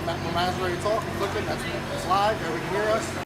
when Matt's ready to talk, click it. It's live. Everybody can hear us.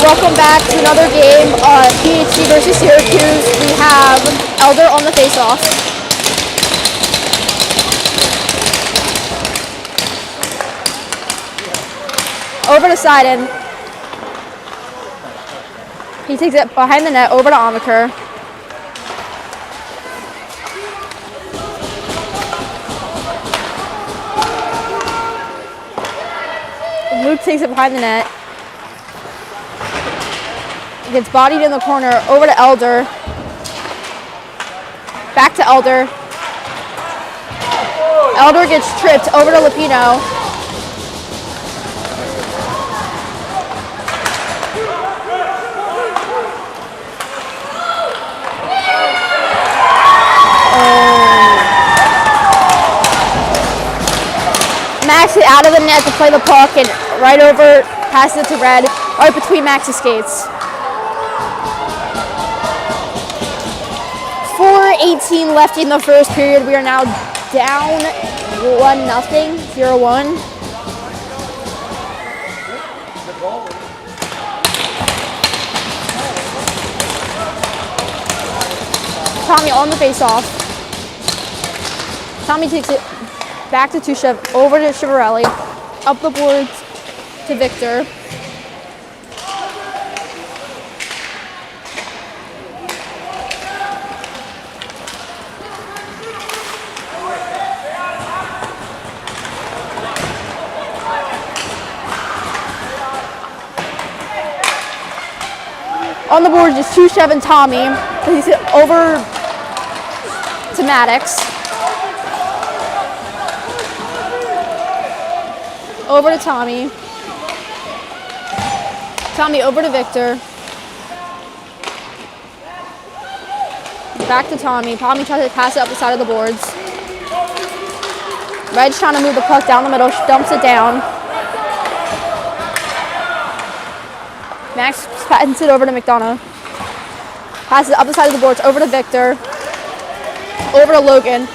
Welcome back to another game on PHC versus Syracuse. We have Elder on the face-off. Over to Seiden. He takes it behind the net, over to Amaker. Luke takes it behind the net. Gets bodied in the corner, over to Elder. Back to Elder. Elder gets tripped, over to Lupino. Max is out of the net to play the puck and right over, passes it to Red, right between Max's skates. 4:18 left in the first period. We are now down 1-0, 0-1. Tommy on the face-off. Tommy takes it back to Tushev, over to Chivarelli, up the boards to Victor. On the board is Tushev and Tommy. He's over to Maddox. Over to Tommy. Tommy over to Victor. Back to Tommy. Tommy tries to pass it up the side of the boards. Red's trying to move the puck down the middle. She dumps it down. Max passes it over to McDonough. Passes it up the side of the boards, over to Victor. Over to Logan.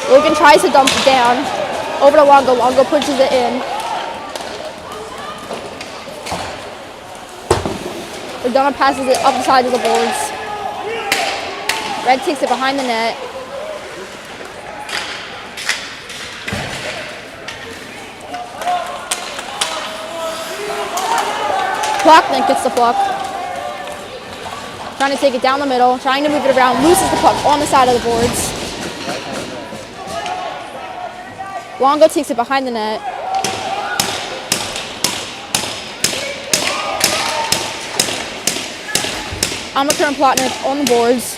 Logan tries to dump it down. Over to Longo. Longo pushes it in. McDonough passes it up the side of the boards. Red takes it behind the net. Klocknick gets the puck. Trying to take it down the middle, trying to move it around, loses the puck on the side of the boards. Longo takes it behind the net. Amaker and Plotnick on the boards.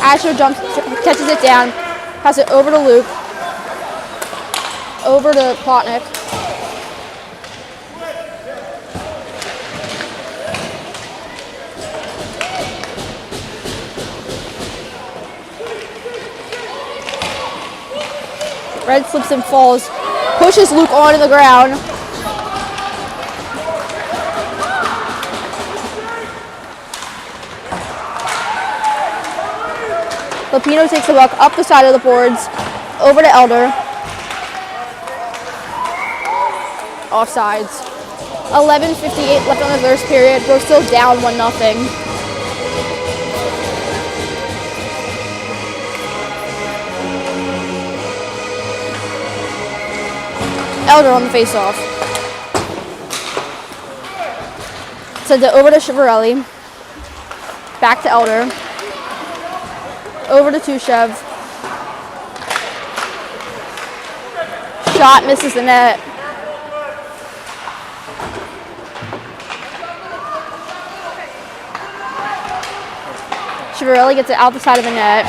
Asher jumps, catches it down, passes it over to Luke. Over to Plotnick. Red slips and falls, pushes Luke onto the ground. Lupino takes the puck up the side of the boards, over to Elder. Offsides. 11:58 left on the first period. We're still down 1-0. Elder on the face-off. Sends it over to Chivarelli. Back to Elder. Over to Tushev. Shot misses the net. Chivarelli gets it out the side of the net.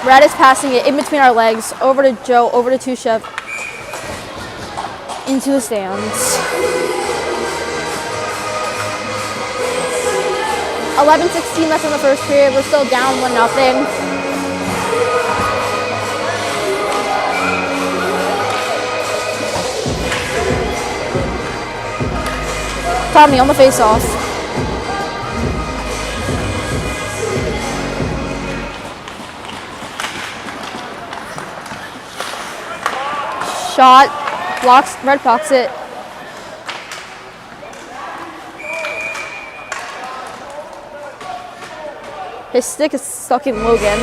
Red is passing it in between our legs, over to Joe, over to Tushev, into the stands. 11:16 left in the first period. We're still down 1-0. Tommy on the face-off. Shot. Blocks. Red blocks it. His stick is stuck in Logan.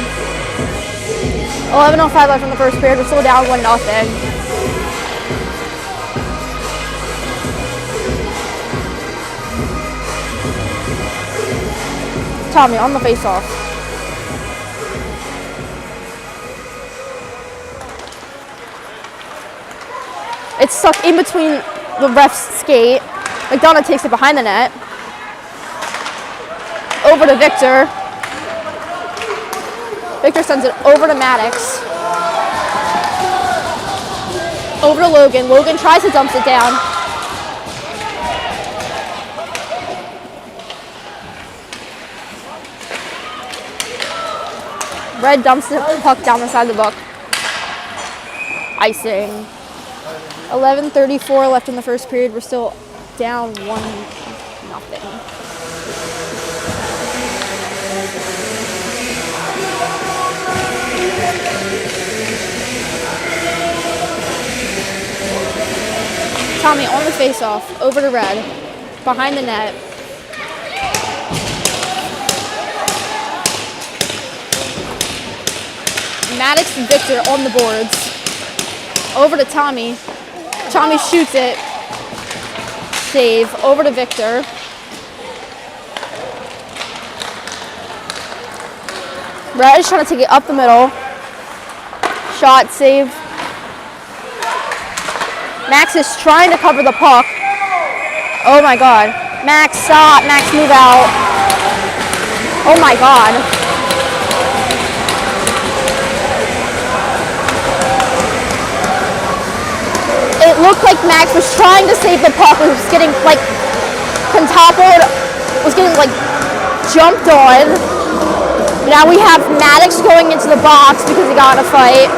11:05 left in the first period. We're still down 1-0. Tommy on the face-off. It's stuck in between the ref's skate. McDonough takes it behind the net. Over to Victor. Victor sends it over to Maddox. Over to Logan. Logan tries to dump it down. Red dumps the puck down the side of the book. Icing. 11:34 left in the first period. We're still down 1-0. Tommy on the face-off, over to Red, behind the net. Maddox and Victor on the boards. Over to Tommy. Tommy shoots it. Save. Over to Victor. Red is trying to take it up the middle. Shot, save. Max is trying to cover the puck. Oh my god. Max, stop. Max, move out. Oh my god. It looked like Max was trying to save the puck. It was getting like quintupled, was getting like jumped on. Now we have Maddox going into the box because he got in a fight.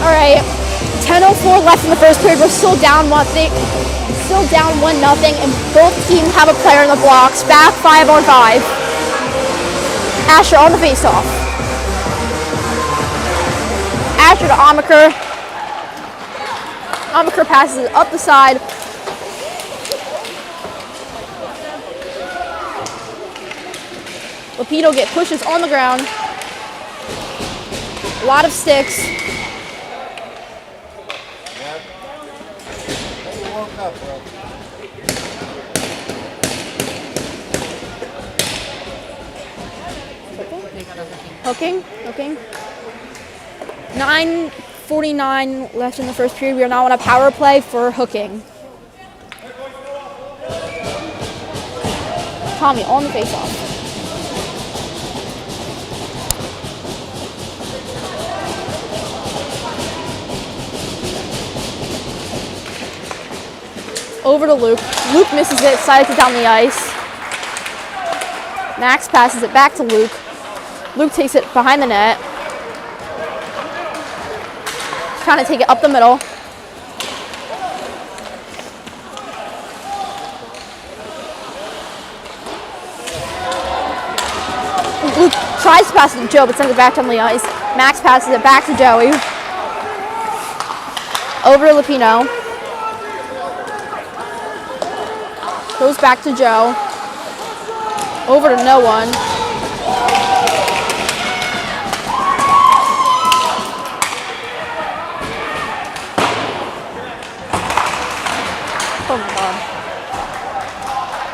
Alright, 10:04 left in the first period. We're still down 1-0, and both teams have a player in the blocks. Back 5-on-5. Asher on the faceoff. Asher to Amaker. Amaker passes it up the side. Lapino pushes on the ground. A lot of sticks. Hooking. 9:49 left in the first period. We are now on a power play for hooking. Tommy on the faceoff. Over to Luke. Luke misses it, slides it down the ice. Max passes it back to Luke. Luke takes it behind the net. Trying to take it up the middle. Luke tries to pass it to Joe, but sends it back down the ice. Max passes it back to Joey. Over to Lapino. Goes back to Joe. Over to no one. Oh my god.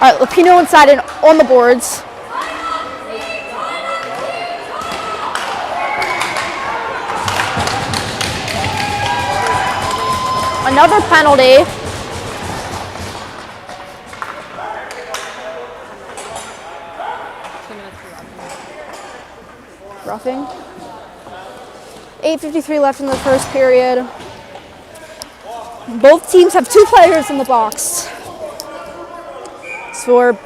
All right, Lapino inside and on the boards. Another penalty. Roughing. 8:53 left in the first period. Both teams have two players in the box. So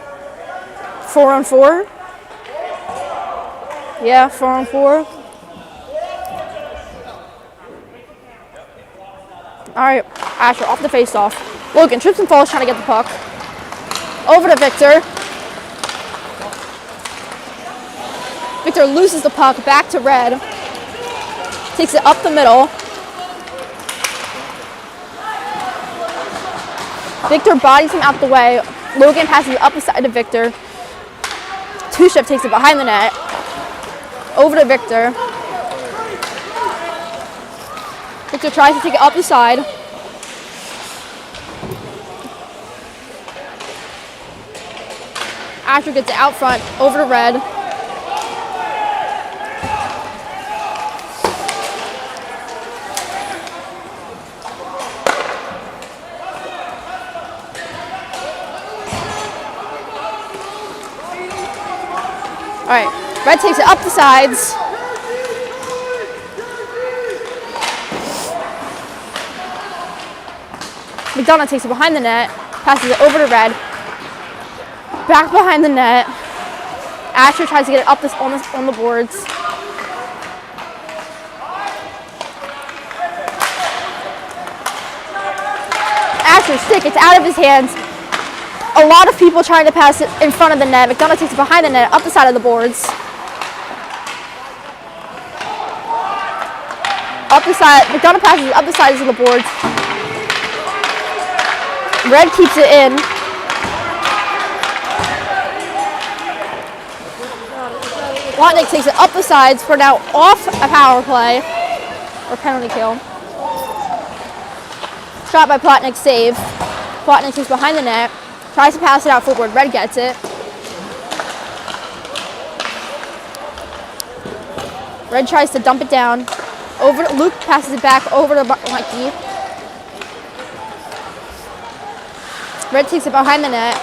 4-on-4. Yeah, 4-on-4. All right. Asher off the face-off. Logan trips and falls trying to get the puck. Over to Victor. Victor loses the puck, back to Red. Takes it up the middle. Victor bodies him out the way. Logan passes it up the side to Victor. Two-Chef takes it behind the net. Over to Victor. Victor tries to take it up the side. Asher gets it out front. Over to Red. All right, Red takes it up the sides. McDonough takes it behind the net, passes it over to Red. Back behind the net. Asher tries to get it up on the boards. Asher's stick, it's out of his hands. A lot of people trying to pass it in front of the net. McDonough takes it behind the net, up the side of the boards. Up the side, McDonough passes it up the sides of the boards. Red keeps it in. Plotnick takes it up the sides for now off a power play or penalty kill. Shot by Plotnick, save. Plotnick takes behind the net. Tries to pass it out forward. Red gets it. Red tries to dump it down. Over to Luke, passes it back over to Mikey. Red takes it behind the net.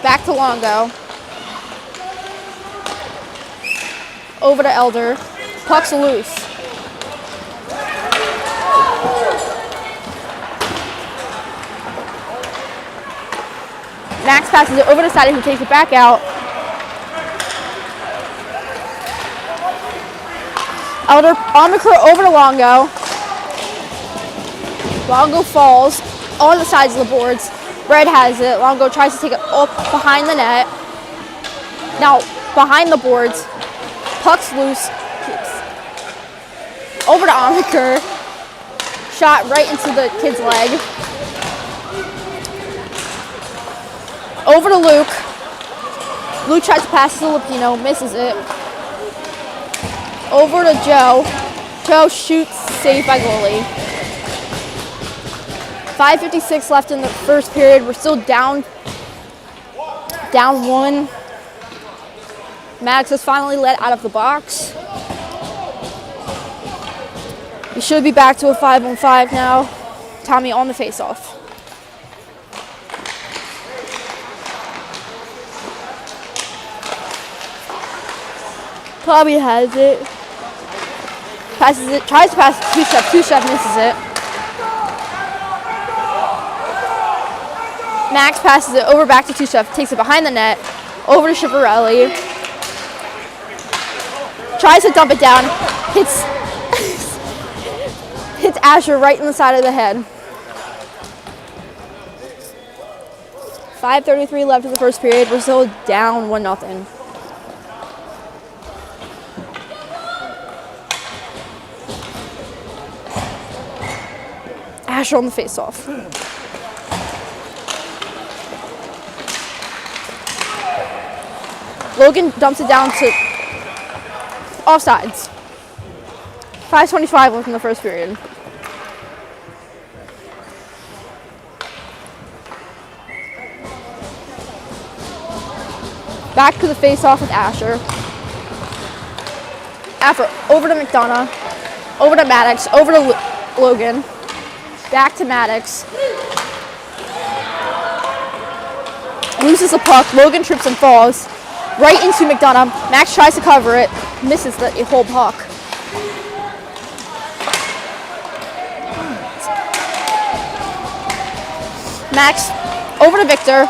Back to Longo. Over to Elder. Puck's loose. Max passes it over to Sadie, who takes it back out. Elder on the curl over to Longo. Longo falls on the sides of the boards. Red has it. Longo tries to take it up behind the net. Now behind the boards. Puck's loose. Over to Amaker. Shot right into the kid's leg. Over to Luke. Luke tries to pass to Lupino, misses it. Over to Joe. Joe shoots, saved by goalie. 5:56 left in the first period. We're still down one. Maddox is finally let out of the box. We should be back to a 5-on-5 now. Tommy on the face-off. Bobby has it. Passes it, tries to pass it to Two-Chef. Two-Chef misses it. Max passes it over back to Two-Chef. Takes it behind the net. Over to Chiavarelli. Tries to dump it down. Hits Asher right in the side of the head. 5:33 left in the first period. We're still down 1-0. Asher on the face-off. Logan dumps it down to offsides. 5:25 left in the first period. Back to the face-off with Asher. After over to McDonough. Over to Maddox. Over to Logan. Back to Maddox. Loses the puck. Logan trips and falls. Right into McDonough. Max tries to cover it. Misses the whole puck. Max over to Victor.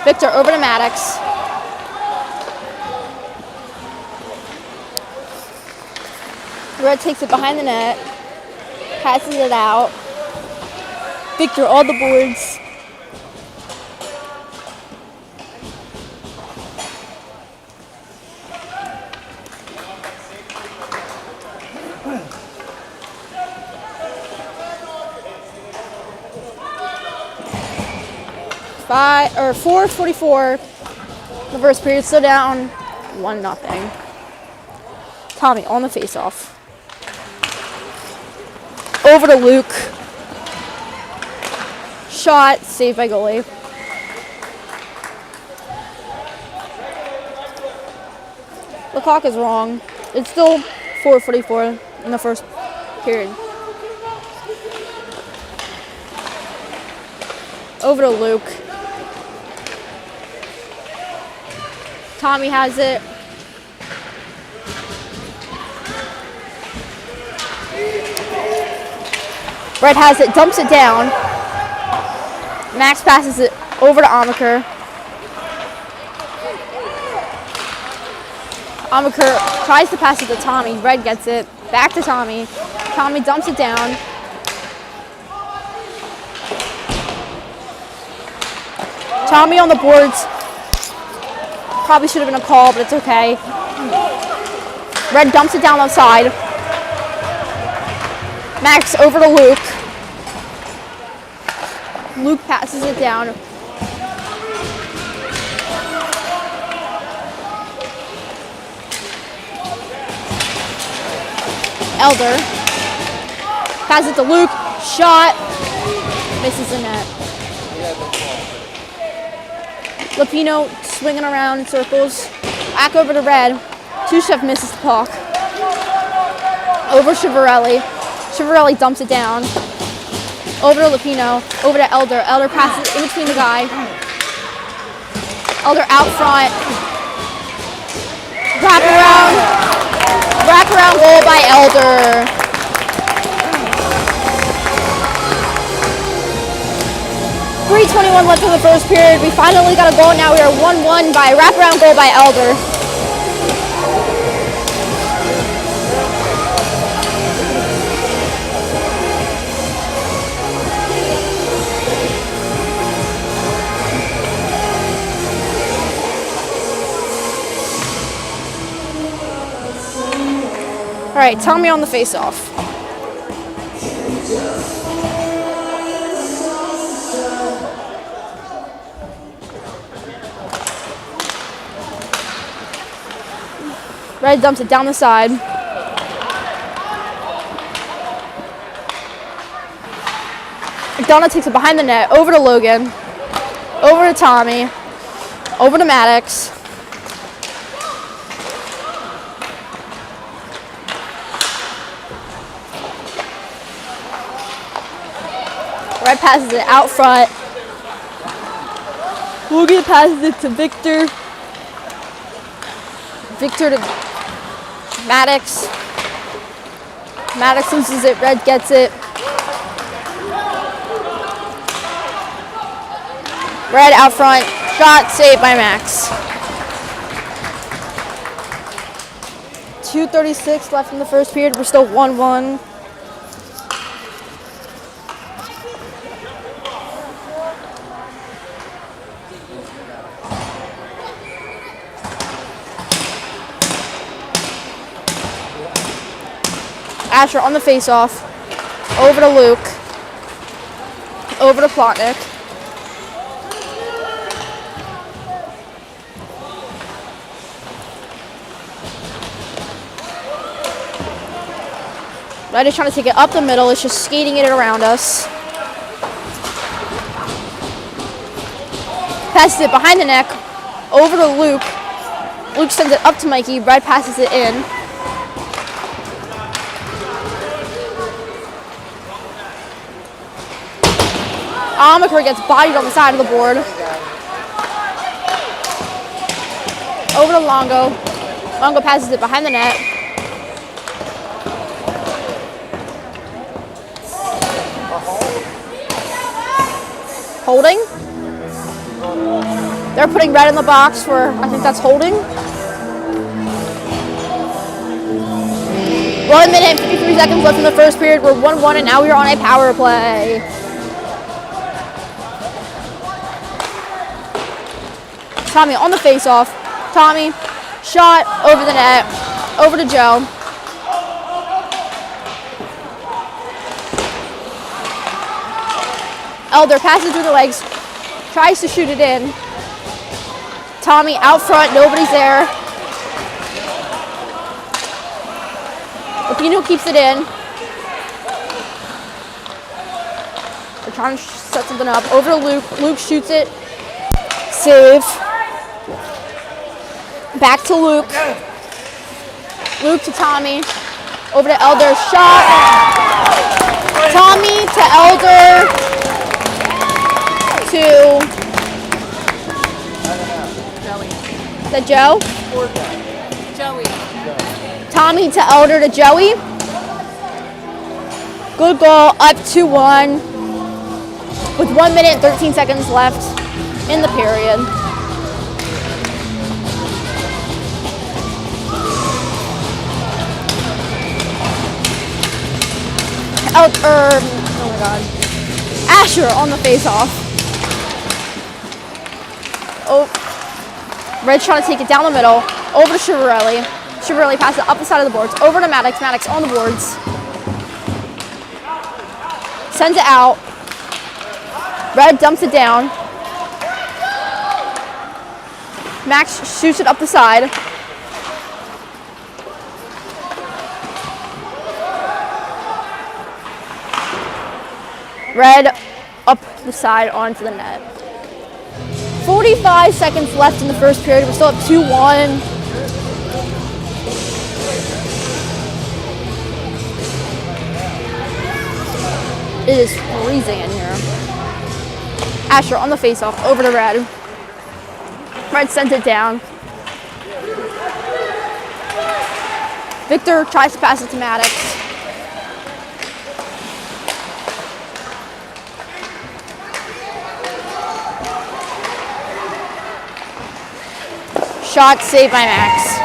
Victor over to Maddox. Red takes it behind the net. Passes it out. Victor on the boards. Five or 4:44. The first period, still down 1-0. Tommy on the face-off. Over to Luke. Shot, saved by goalie. The clock is wrong. It's still 4:44 in the first period. Over to Luke. Tommy has it. Brett has it, dumps it down. Max passes it over to Amaker. Amaker tries to pass it to Tommy. Brett gets it. Back to Tommy. Tommy dumps it down. Tommy on the boards. Probably should have been a call, but it's okay. Red dumps it down outside. Max over to Luke. Luke passes it down. Elder. Passes it to Luke. Shot. Misses the net. Lapino swinging around in circles. Back over to Red. Two-Chef misses the puck. Over Chivarelli. Chivarelli dumps it down. Over to Lapino. Over to Elder. Elder passes it in between the guy. Elder out front. Wrap around goal by Elder. .321 left in the first period. We finally got a goal. Now we are 1-1 by wraparound goal by Elder. All right, Tommy on the face-off. Red dumps it down the side. McDonough takes it behind the net, over to Logan, over to Tommy, over to Maddox. Red passes it out front. Logan passes it to Victor. Victor to Maddox. Maddox loses it. Red gets it. Red out front. Shot saved by Max. 2:36 left in the first period. We're still 1-1. Asher on the face-off. Over to Luke. Over to Plotnick. Red is trying to take it up the middle. It's just skating it around us. Passes it behind the neck. Over to Luke. Luke sends it up to Mikey. Red passes it in. Amaker gets bodied on the side of the board. Over to Longo. Longo passes it behind the net. Holding. They're putting Red in the box for, I think that's holding. 1 minute and 53 seconds left in the first period. We're 1-1, and now we are on a power play. Tommy on the face-off. Tommy, shot over the net, over to Joe. Elder passes through the legs, tries to shoot it in. Tommy out front, nobody's there. Lupino keeps it in. They're trying to set something up. Over to Luke. Luke shoots it. Save. Back to Luke. Luke to Tommy. Over to Elder. Shot. Tommy to Elder. To... Is that Joe? Joey. Tommy to Elder to Joey. Good goal, up 2-1 with 1 minute and 13 seconds left in the period. Oh my God. Asher on the face-off. Oh, Red's trying to take it down the middle, over to Chivarelli. Chivarelli passes up the side of the boards, over to Maddox. Maddox on the boards. Sends it out. Red dumps it down. Max shoots it up the side. Red up the side onto the net. 45 seconds left in the first period. We're still up 2-1. It is freezing in here. Asher on the face-off, over to Red. Red sends it down. Victor tries to pass it to Maddox. Shot saved by Max.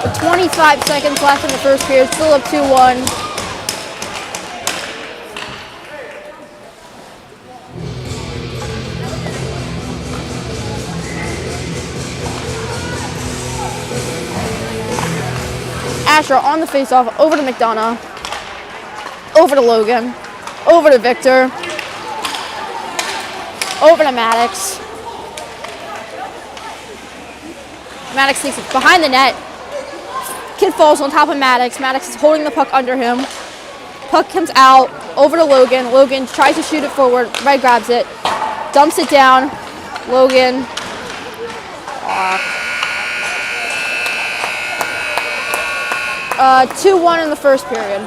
With 25 seconds left in the first period, still up 2-1. Asher on the face-off, over to McDonough, over to Logan, over to Victor, over to Maddox. Maddox takes it behind the net. Kid falls on top of Maddox. Maddox is holding the puck under him. Puck comes out, over to Logan. Logan tries to shoot it forward. Red grabs it, dumps it down. Logan. 2-1 in the first period.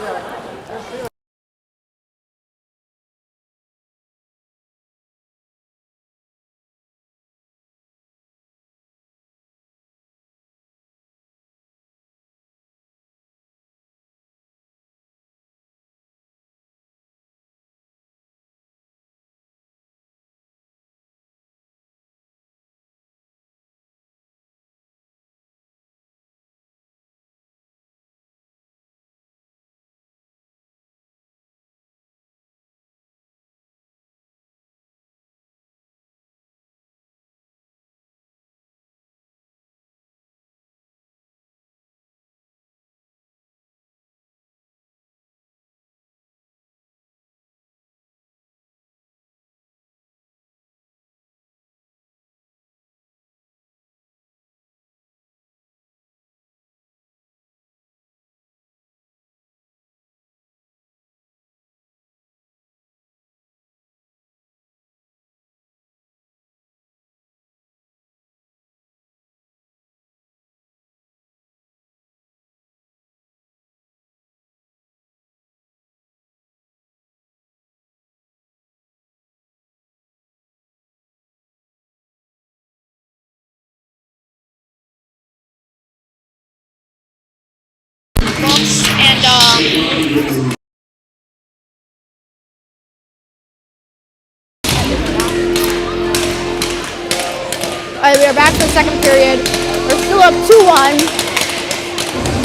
Alright, we are back for the second period. We're still up 2-1.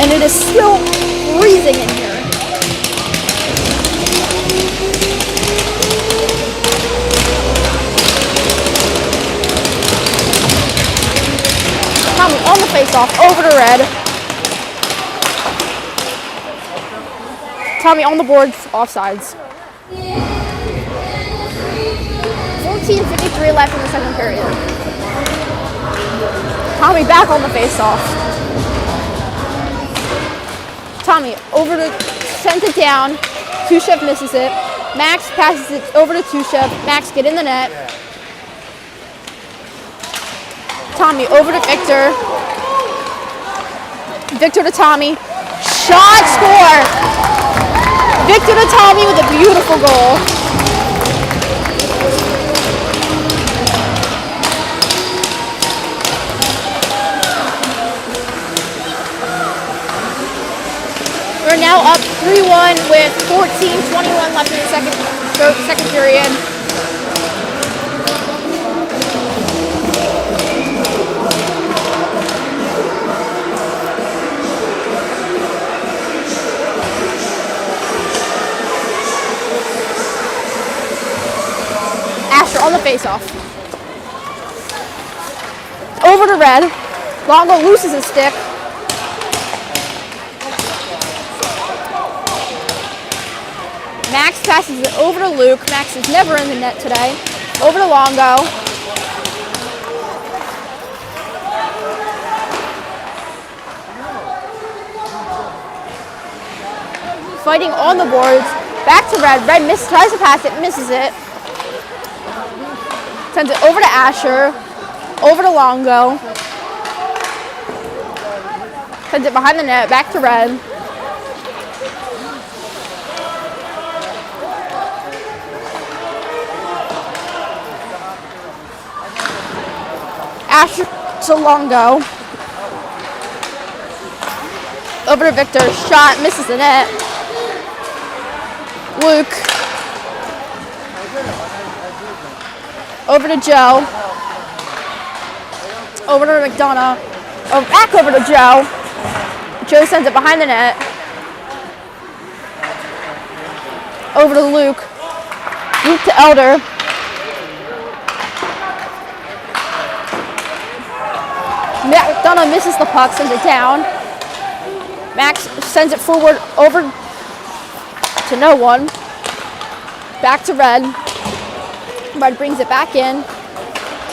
And it is still freezing in here. Tommy on the face-off, over to red. Tommy on the boards, offsides. 14:53 left in the second period. Tommy back on the face-off. Tommy over to, sends it down. Tushev misses it. Max passes it over to Tushev. Max get in the net. Tommy over to Victor. Victor to Tommy. Shot, score! Victor to Tommy with a beautiful goal. We're now up 3-1 with 14:21 left in the second period. Asher on the face-off. Over to red. Longo loses his stick. Max passes it over to Luke. Max is never in the net today. Over to Longo. Fighting on the boards. Back to red. Red tries to pass it, misses it. Sends it over to Asher. Over to Longo. Sends it behind the net. Back to red. Asher to Longo. Over to Victor. Shot, misses the net. Luke. Over to Joe. Over to McDonough. Oh, back over to Joe. Joe sends it behind the net. Over to Luke. Luke to Elder. McDonough misses the puck, sends it down. Max sends it forward over to no one. Back to red. Red brings it back in.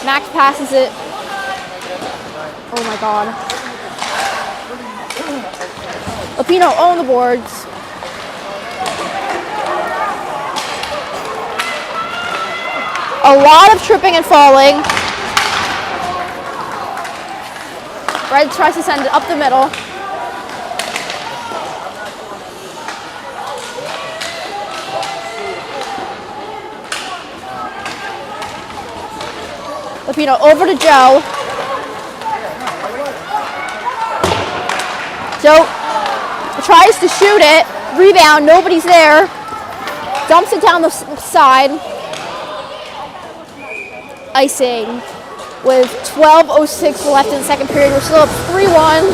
Max passes it. Oh my god. Lapino on the boards. A lot of tripping and falling. Red tries to send it up the middle. Lapino over to Joe. Joe tries to shoot it. Rebound, nobody's there. Dumps it down the side. Icing. With 12:06 left in the second period. We're still up 3-1.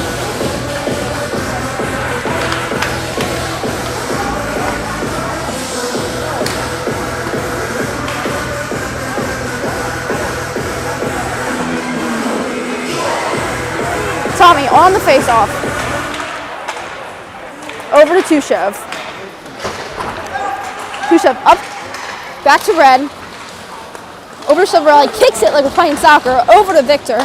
Tommy on the face-off. Over to Tushev. Tushev up, back to red. Over to Silverelli, kicks it like we're playing soccer. Over to Victor.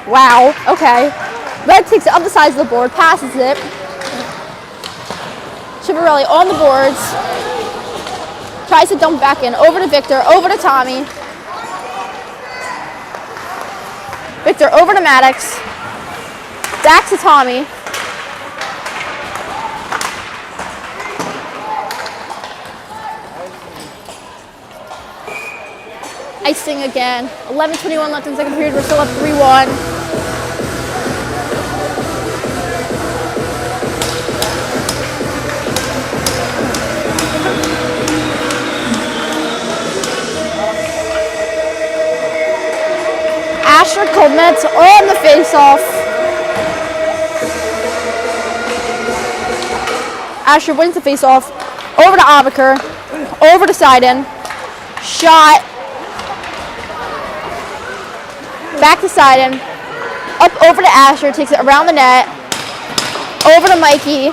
Wow, okay. Red takes it up the sides of the board, passes it. Chivarelli on the boards. Tries to dump back in. Over to Victor, over to Tommy. Victor over to Maddox. Back to Tommy. Icing again. 11:21 left in the second period. We're still up 3-1. Asher Colmet's on the face-off. Asher wins the face-off. Over to Abaker. Over to Seiden. Shot. Back to Seiden. Up over to Asher. Takes it around the net. Over to Mikey.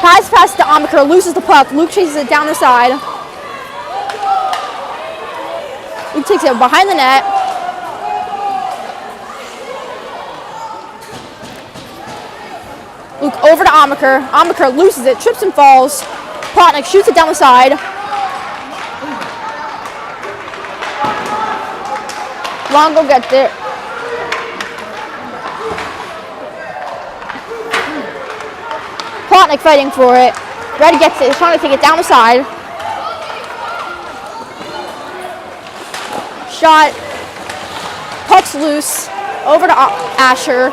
Pass to Abaker. Loses the puck. Luke chases it down the side. Luke takes it behind the net. Luke over to Amaker. Amaker loses it, trips and falls. Plotnick shoots it down the side. Longo gets it. Plotnick fighting for it. Red gets it. He's trying to take it down the side. Shot. Puck's loose. Over to Asher.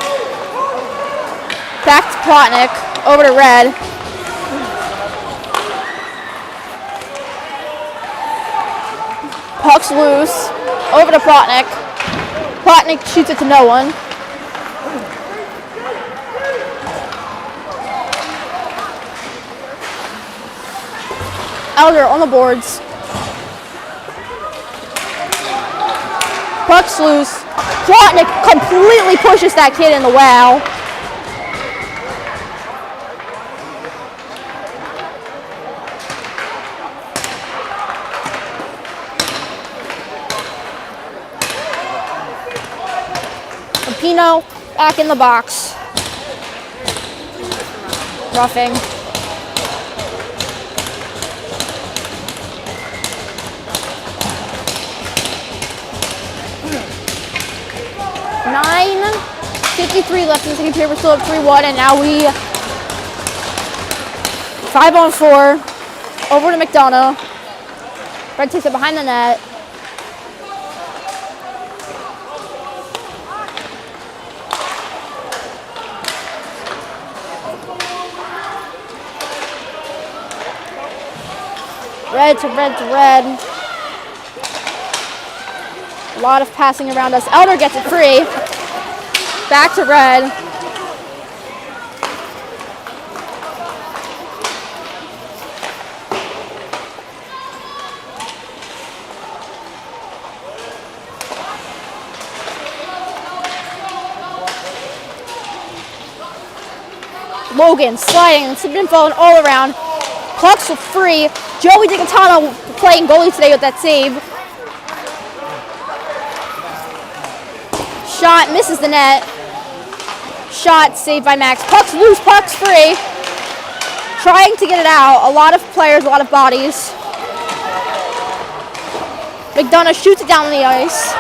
Back to Plotnick. Over to Red. Puck's loose. Over to Plotnick. Plotnick shoots it to no one. Elder on the boards. Puck's loose. Plotnick completely pushes that kid in the wow. Pino back in the box. Roughing. .53 left in the second period. We're still up 3-1, and now we 5-on-4 over to McDonough. Red takes it behind the net. Red to red to red. A lot of passing around us. Elder gets it free. Back to red. Logan sliding, slipping and falling all around. Pucks are free. Joey DiGatano playing goalie today with that save. Shot misses the net. Shot saved by Max. Puck's loose, puck's free. Trying to get it out. A lot of players, a lot of bodies. McDonough shoots it down the ice.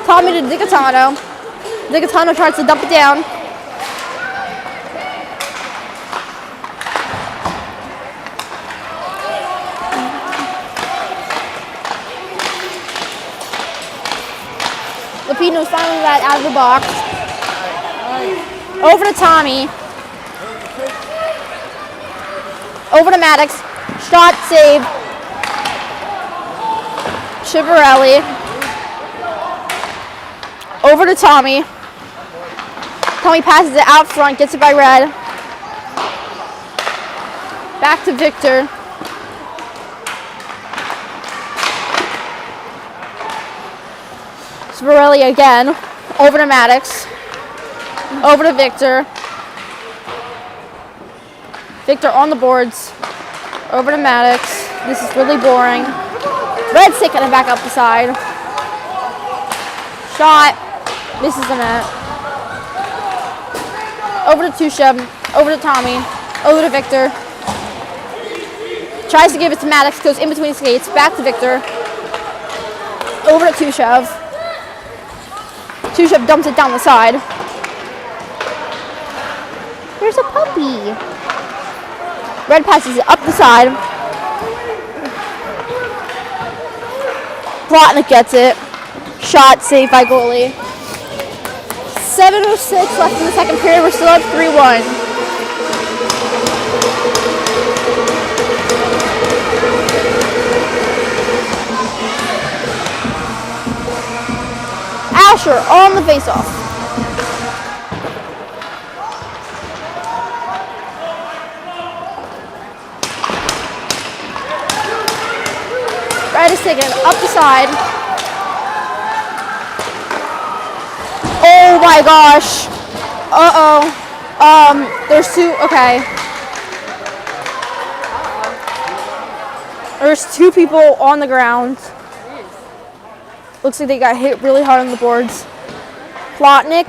Tommy to DiGatano. DiGatano tries to dump it down. Lapino's finally got out of the box. Over to Tommy. Over to Maddox. Shot save. Chivarelli. Over to Tommy. Tommy passes it out front, gets it by Red. Back to Victor. Chivarelli again. Over to Maddox. Over to Victor. Victor on the boards. Over to Maddox. This is really boring. Red's taking it back up the side. Shot. Misses the net. Over to Tushev. Over to Tommy. Over to Victor. Tries to give it to Maddox. Goes in between skates. Back to Victor. Over to Tushev. Tushev dumps it down the side. There's a puppy. Red passes it up the side. Plotnick gets it. Shot saved by goalie. 7:06 left in the second period. We're still up 3-1. pressure on the face-off. Red is taking it up the side. Oh my gosh. Uh-oh. There's two, okay. There's two people on the ground. Looks like they got hit really hard on the boards. Plotnik.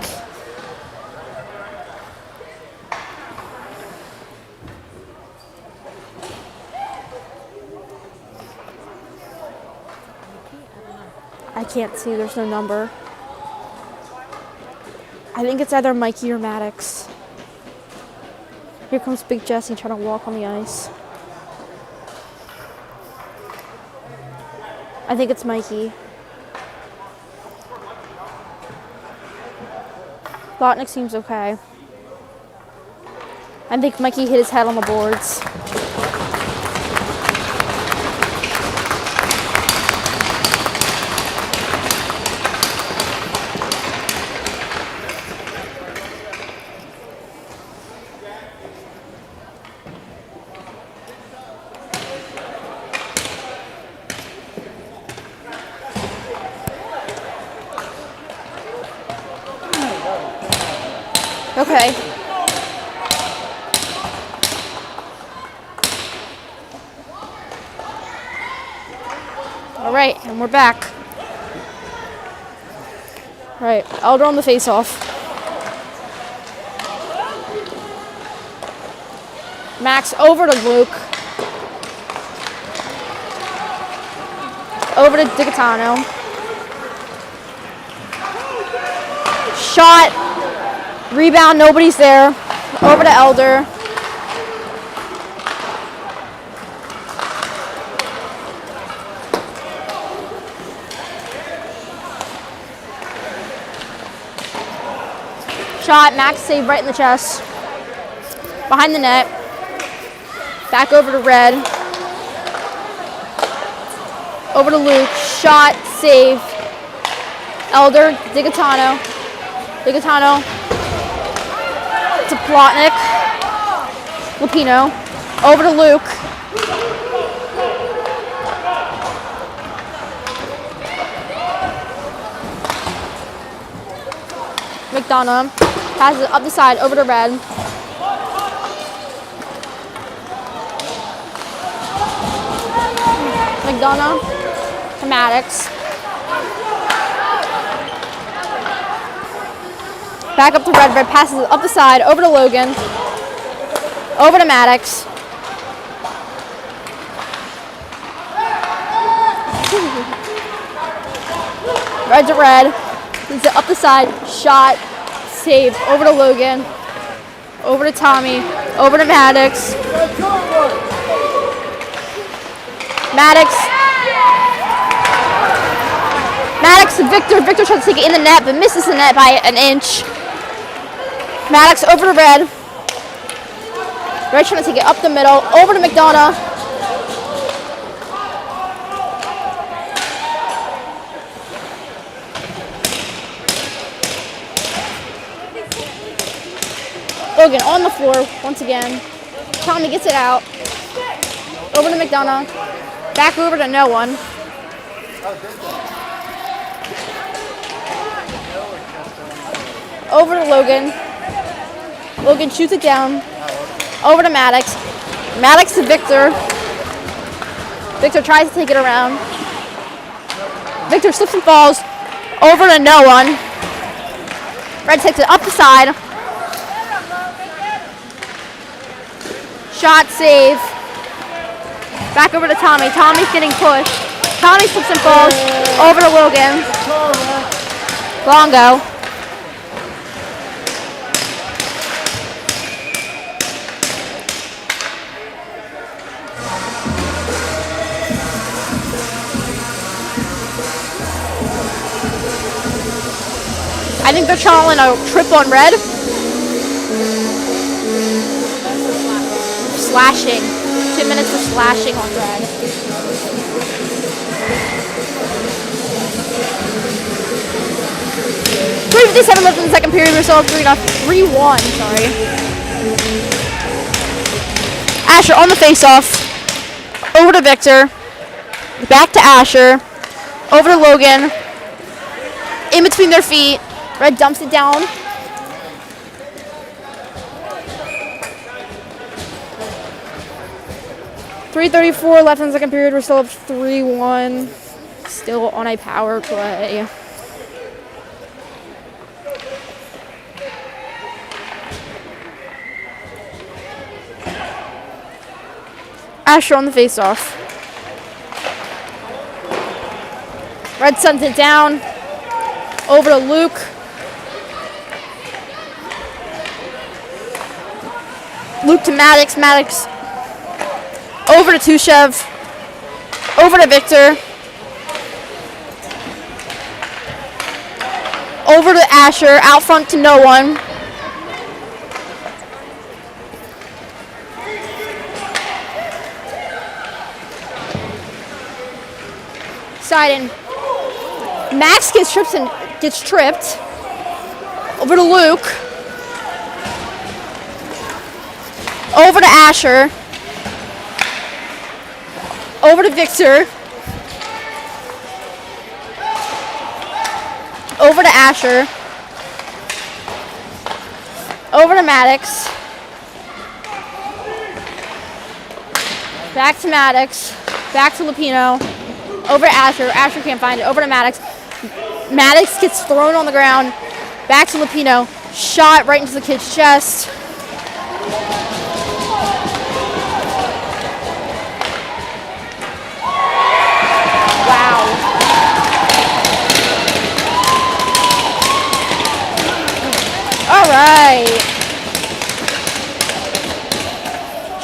I can't see, there's no number. I think it's either Mikey or Maddox. Here comes Big Jesse trying to walk on the ice. I think it's Mikey. Plotnik seems okay. I think Mikey hit his head on the boards. Okay. All right, and we're back. All right, Elder on the face-off. Max over to Luke. Over to Digatano. Shot. Rebound, nobody's there. Over to Elder. Shot, Max saved right in the chest. Behind the net. Back over to Red. Over to Luke. Shot, save. Elder, Digatano. Digatano. To Plotnik. Lupino. Over to Luke. McDonough passes it up the side over to Red. McDonough to Maddox. Back up to Red. Red passes it up the side, over to Logan. Over to Maddox. Red to Red. Leads it up the side. Shot. Save. Over to Logan. Over to Tommy. Over to Maddox. Maddox. Maddox to Victor. Victor tries to take it in the net, but misses the net by an inch. Maddox over to Red. Red trying to take it up the middle. Over to McDonough. Logan on the floor once again. Tommy gets it out. Over to McDonough. Back over to no one. Over to Logan. Logan shoots it down. Over to Maddox. Maddox to Victor. Victor tries to take it around. Victor slips and falls. Over to no one. Red takes it up the side. Shot save. Back over to Tommy. Tommy's getting pushed. Tommy slips and falls. Over to Logan. Longo. I think they're calling a trip on Red. Slashing. 2 minutes for slashing on Red. 2:57 left in the second period. We're still up 3-1. Sorry. Asher on the face-off. Over to Victor. Back to Asher. Over to Logan. In between their feet. Red dumps it down. .334 left in the second period. We're still up 3-1. Still on a power play. Asher on the face-off. Red sends it down. Over to Luke. Luke to Maddox. Maddox over to Tushev. Over to Victor. Over to Asher. Out front to no one. Sidon. Max gets tripped. Over to Luke. Over to Asher. Over to Victor. Over to Asher. Over to Maddox. Back to Maddox. Back to Lupino. Over to Asher. Asher can't find it. Over to Maddox. Maddox gets thrown on the ground. Back to Lupino. Shot right into the kid's chest. Wow. All right.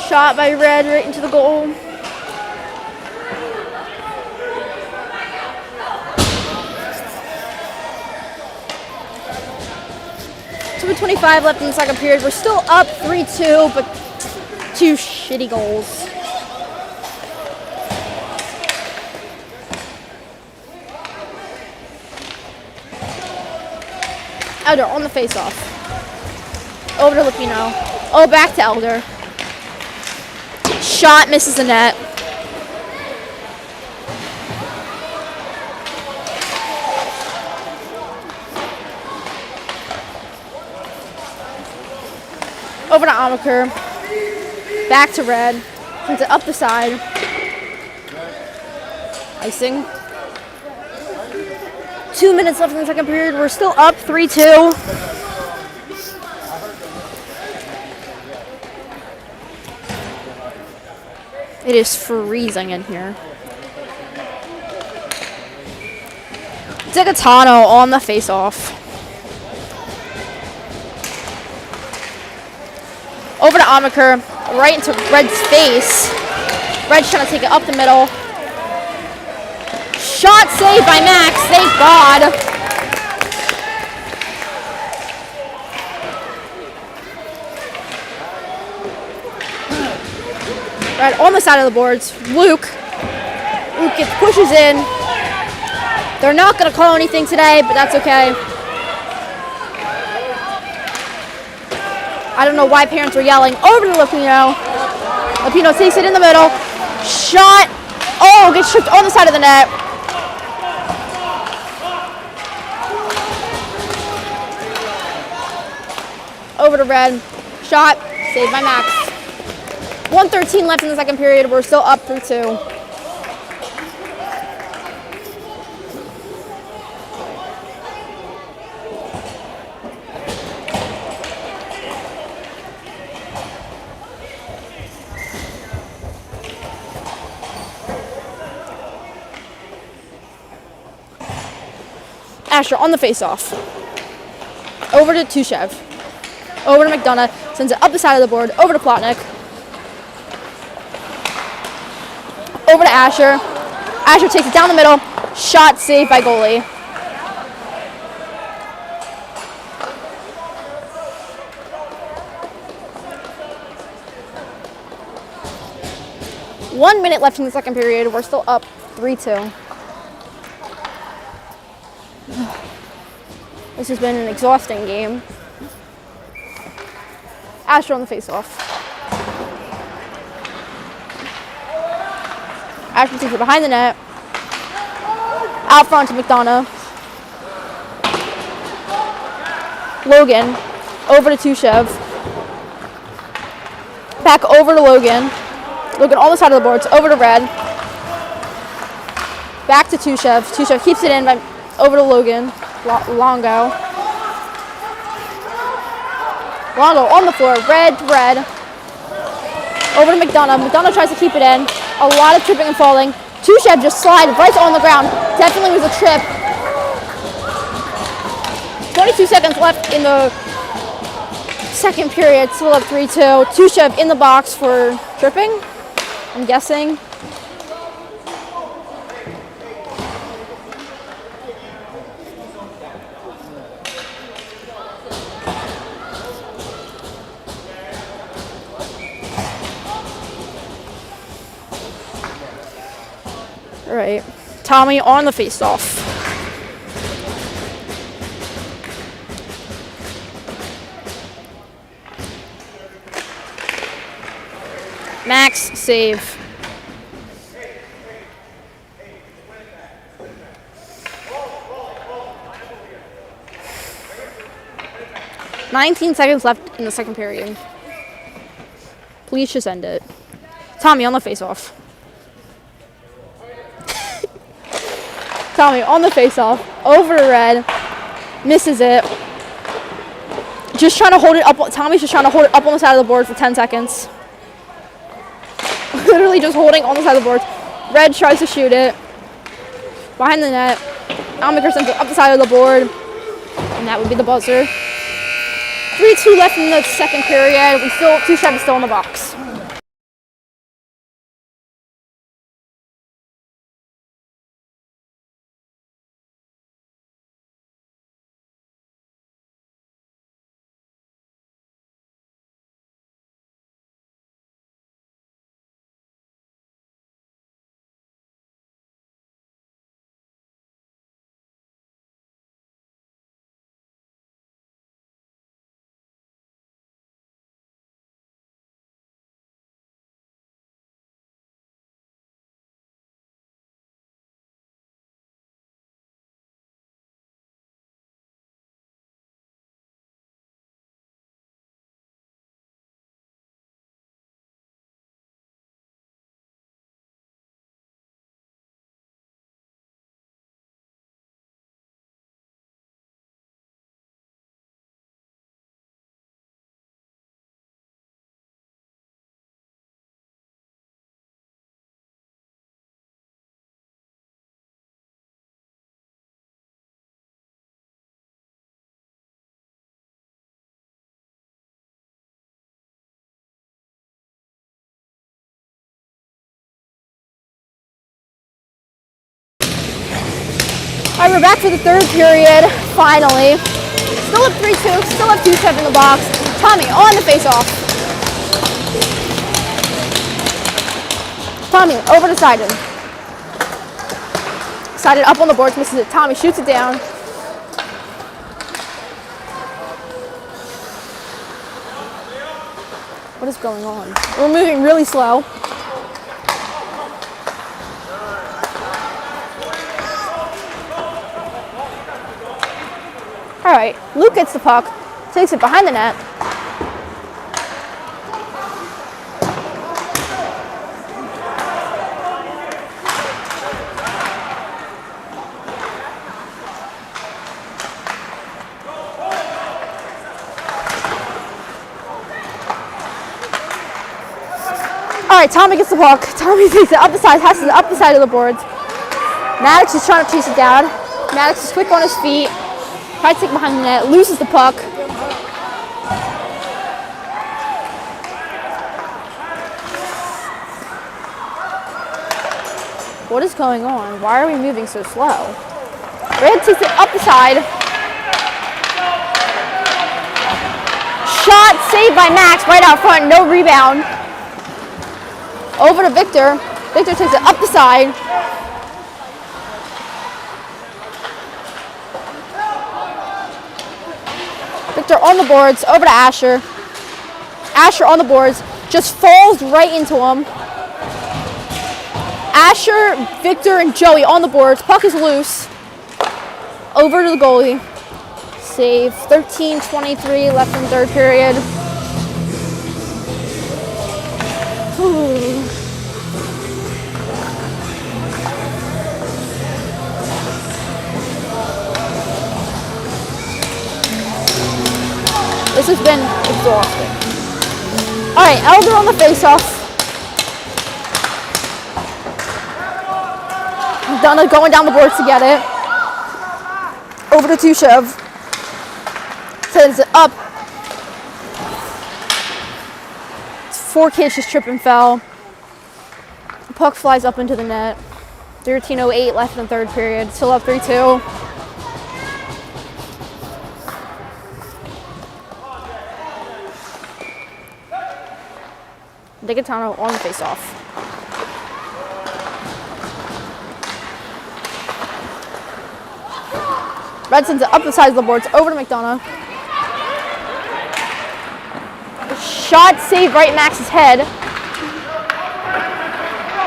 Shot by Red right into the goal. With 25 left in the second period. We're still up 3-2, but 2 shitty goals. Elder on the face-off. Over to Lupino. Oh, back to Elder. Shot misses the net. Over to Amaker. Back to Red. Sends it up the side. Icing. 2 minutes left in the second period. We're still up 3-2. It is freezing in here. Digatano on the face-off. Over to Amaker, right into Red's face. Red's trying to take it up the middle. Shot saved by Max, thank God. Red on the side of the boards. Luke pushes in. They're not going to call anything today, but that's okay. I don't know why parents were yelling. Over to Lupino. Lupino takes it in the middle. Shot. Oh, gets tripped on the side of the net. Over to Red. Shot. Saved by Max. 1:13 left in the second period. We're still up 3-2. Asher on the face-off. Over to Tushev. Over to McDonough. Sends it up the side of the board. Over to Plotnick. Over to Asher. Asher takes it down the middle. Shot saved by goalie. One minute left in the second period. We're still up 3-2. This has been an exhausting game. Asher on the face-off. Asher takes it behind the net. Out front to McDonough. Logan. Over to Tushev. Back over to Logan. Logan on the side of the boards. Over to Red. Back to Tushev. Tushev keeps it in by over to Logan. Longo. Longo on the floor. Red to Red. Over to McDonough. McDonough tries to keep it in. A lot of tripping and falling. Tushev just slid right on the ground. Definitely was a trip. 22 seconds left in the second period. Still up 3-2. Tushev in the box for tripping, I'm guessing. All right, Tommy on the face-off. Max save. $19 seconds left in the second period. Please just end it. Tommy on the face-off. Tommy on the face-off. Over to Red. Misses it. Just trying to hold it up. Tommy's just trying to hold it up on the side of the board for 10 seconds. Literally just holding on the side of the board. Red tries to shoot it. Behind the net. Almaker sends it up the side of the board. And that would be the buzzer. 3-2 left in the second period. Tushev is still in the box. All right, we're back for the third period, finally. Still up 3-2, still up 2-7 in the box. Tommy on the face-off. Tommy over to Sidon. Sidon up on the boards, misses it. Tommy shoots it down. What is going on? We're moving really slow. All right, Luke gets the puck, takes it behind the net. All right, Tommy gets the puck. Tommy takes it up the side, passes it up the side of the boards. Maddox is trying to chase it down. Maddox is quick on his feet. Tries to take behind the net, loses the puck. What is going on? Why are we moving so slow? Red takes it up the side. Shot saved by Max right out front, no rebound. Over to Victor. Victor takes it up the side. on the boards, over to Asher. Asher on the boards, just falls right into him. Asher, Victor, and Joey on the boards. Puck is loose. Over to the goalie. Save. 13:23 left in third period. This has been exhausting. All right, Elder on the faceoff. Donna going down the boards to get it. Over to Tushev. Sends it up. 4 kids just trip and fell. The puck flies up into the net. 13:08 left in the third period. Still up 3-2. Digatano on the faceoff. Red sends it up the sides of the boards, over to McDonough. Shot saved right in Max's head.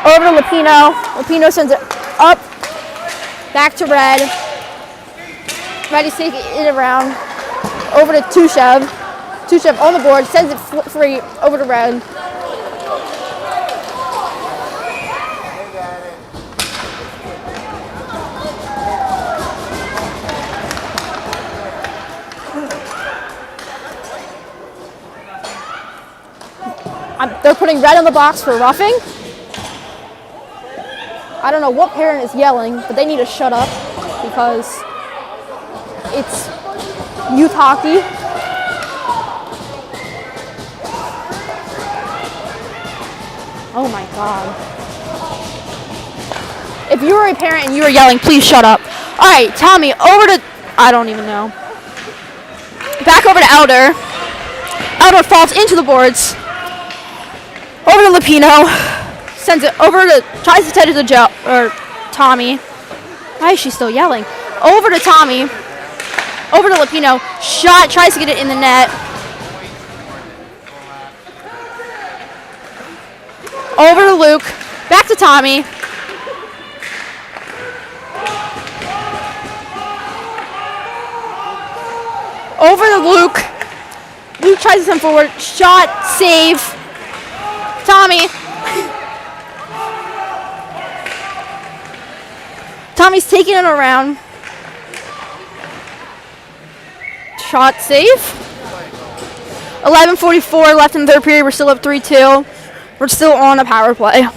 Over to Lupino. Lupino sends it up, back to Red. Red is taking it around. Over to Tushev. Tushev on the board, sends it free, over to Red. They're putting Red on the box for roughing. I don't know what parent is yelling, but they need to shut up because it's youth hockey. Oh my God. If you were a parent and you were yelling, please shut up. All right, Tommy, over to, I don't even know. Back over to Elder. Elder falls into the boards. Over to Lupino, sends it over to, tries to send it to Tommy. Why is she still yelling? Over to Tommy, over to Lupino, shot, tries to get it in the net. Over to Luke, back to Tommy. Over to Luke. Luke tries to send forward, shot, save. Tommy. Tommy's taking it around. Shot safe. 11:44 left in the third period. We're still up 3-2. We're still on a power play.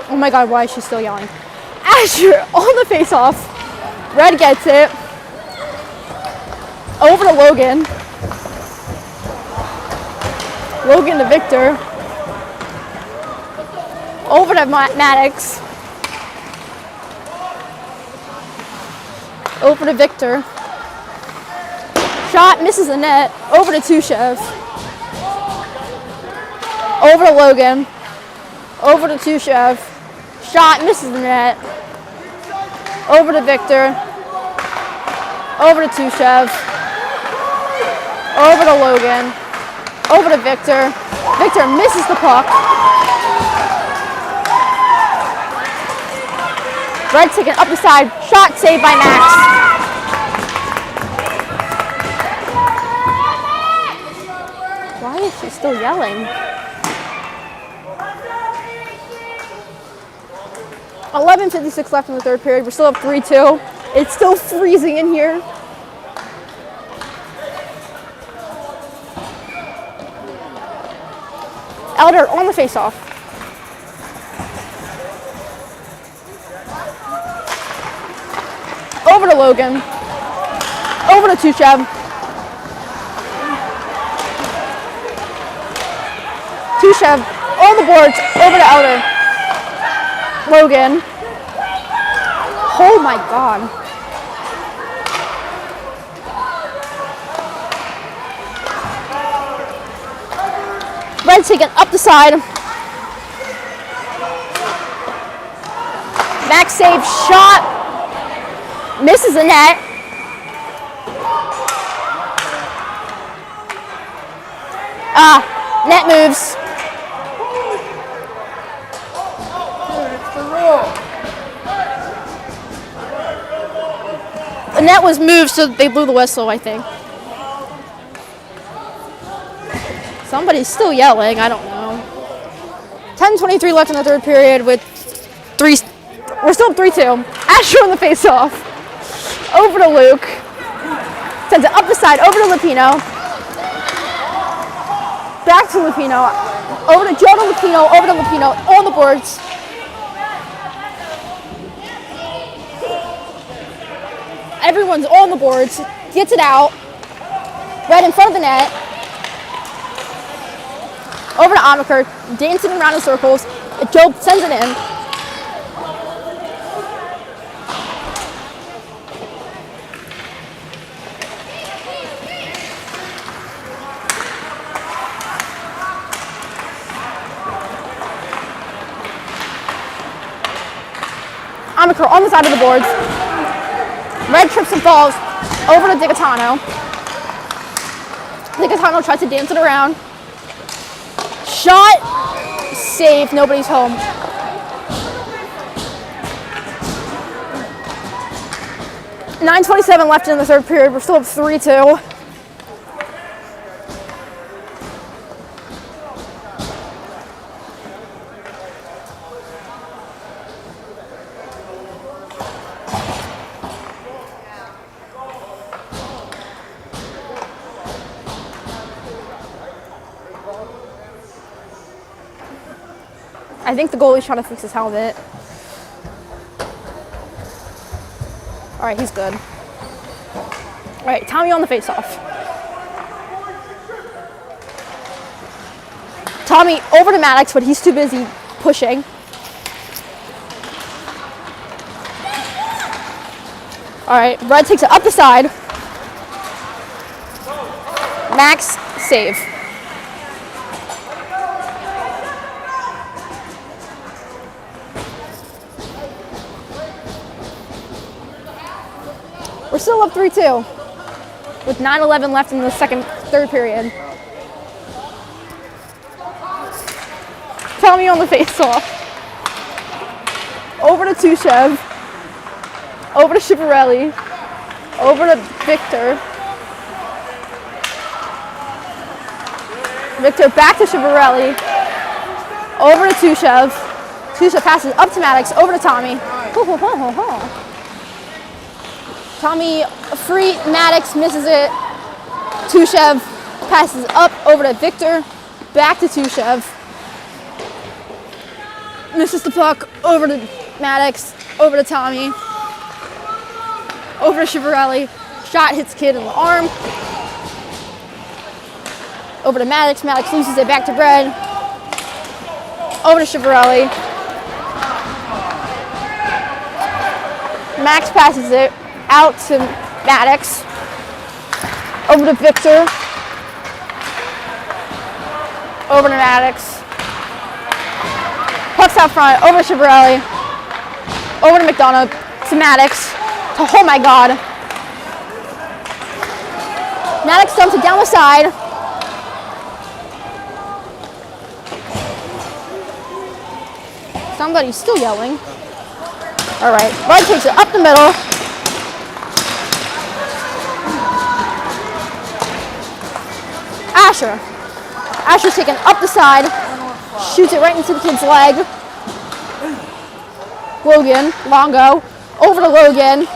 Oh my God, why is she still yelling? Asher on the face-off. Red gets it. Over to Logan. Logan to Victor. Over to Maddox. Over to Victor. Shot misses the net. Over to Tushev. Over to Logan. Over to Tushev. Shot misses the net. Over to Victor. Over to Tushev. Over to Logan. Over to Victor. Victor misses the puck. Red taken up the side. Shot saved by Max. Why is she still yelling? 11:56 left in the third period. We're still up 3-2. It's still freezing in here. Elder on the face-off. Over to Logan. Over to Tushev. Tushev on the boards. Over to Elder. Logan. Oh my God. Red taken up the side. Max save, shot. Misses the net. Net moves. The net was moved, so they blew the whistle, I think. Somebody's still yelling, I don't know. 10:23 left in the third period with we're still up 3-2. Asher on the face-off. Over to Luke. Sends it up the side, over to Lupino. Back to Lupino. Over to Joe to Lupino, over to Lupino, on the boards. Everyone's on the boards. Gets it out. Right in front of the net. Over to Amaker, dancing around in circles. Joe sends it in. Amaker on the side of the boards. Red trips and falls over to Digatano. Digatano tries to dance it around. Shot, save, nobody's home. .9:27 left in the third period. We're still up 3-2. I think the goalie's trying to fix his helmet. All right, he's good. All right, Tommy on the faceoff. Tommy over to Maddox, but he's too busy pushing. All right, Red takes it up the side. Max save. We're still up 3-2 with 9:11 left in the third period. Tommy on the face-off. Over to Tushev. Over to Schiaparelli. Over to Victor. Victor back to Schiaparelli. Over to Tushev. Tushev passes up to Maddox. Over to Tommy. Tommy free, Maddox misses it. Tushev passes up over to Victor, back to Tushev. Misses the puck, over to Maddox, over to Tommy. Over to Schiaparelli, shot hits Kid in the arm. Over to Maddox, Maddox loses it back to Brad. Over to Schiaparelli. Max passes it out to Maddox, over to Victor, over to Maddox, pucks out front, over to Schiaparelli, over to McDonough, to Maddox, oh my god. Maddox dumps it down the side. Somebody's still yelling. All right, Red takes it up the middle. Asher's taken up the side, shoots it right into the kid's leg. Logan, Longo, over to Logan.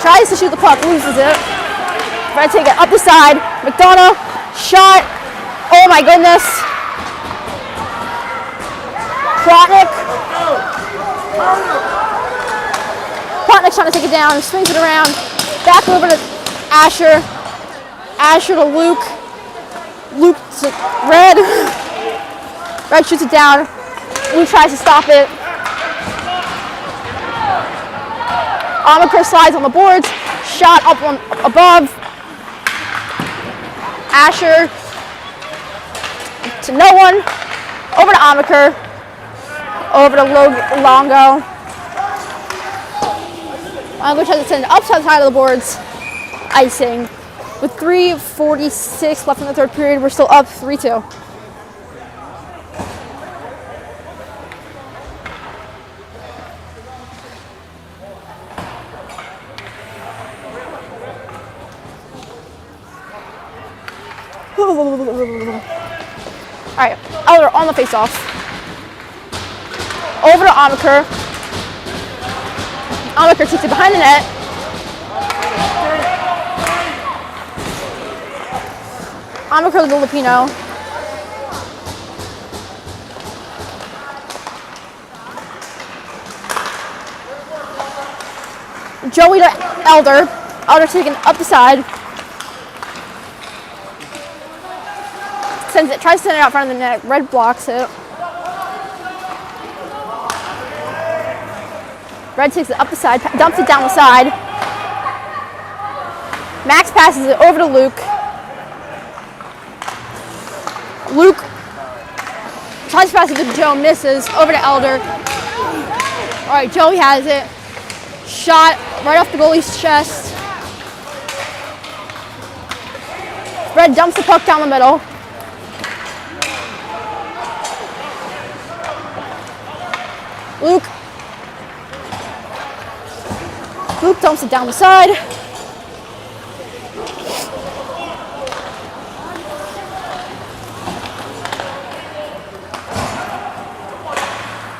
Tries to shoot the puck, loses it. Red take it up the side. McDonough, shot. Oh my goodness. Plotnick's trying to take it down, swings it around. Back over to Asher. Asher to Luke. Luke to Red. Red shoots it down. Luke tries to stop it. Amaker slides on the boards. Shot up above. Asher to no one. Over to Amaker. Over to Longo. Longo tries to send it upside side of the boards. Icing. With 3:46 left in the third period, we're still up 3-2. All right, Elder on the face-off. Over to Amaker. Amaker takes it behind the net. Amaker to Lupino. Joey to Elder. Elder taking up the side. Sends it, tries to send it out front of the net. Red blocks it. Red takes it up the side, dumps it down the side. Max passes it over to Luke. Luke tries to pass it to Joe, misses. Over to Elder. All right, Joey has it. Shot right off the goalie's chest. Red dumps the puck down the middle. Luke dumps it down the side.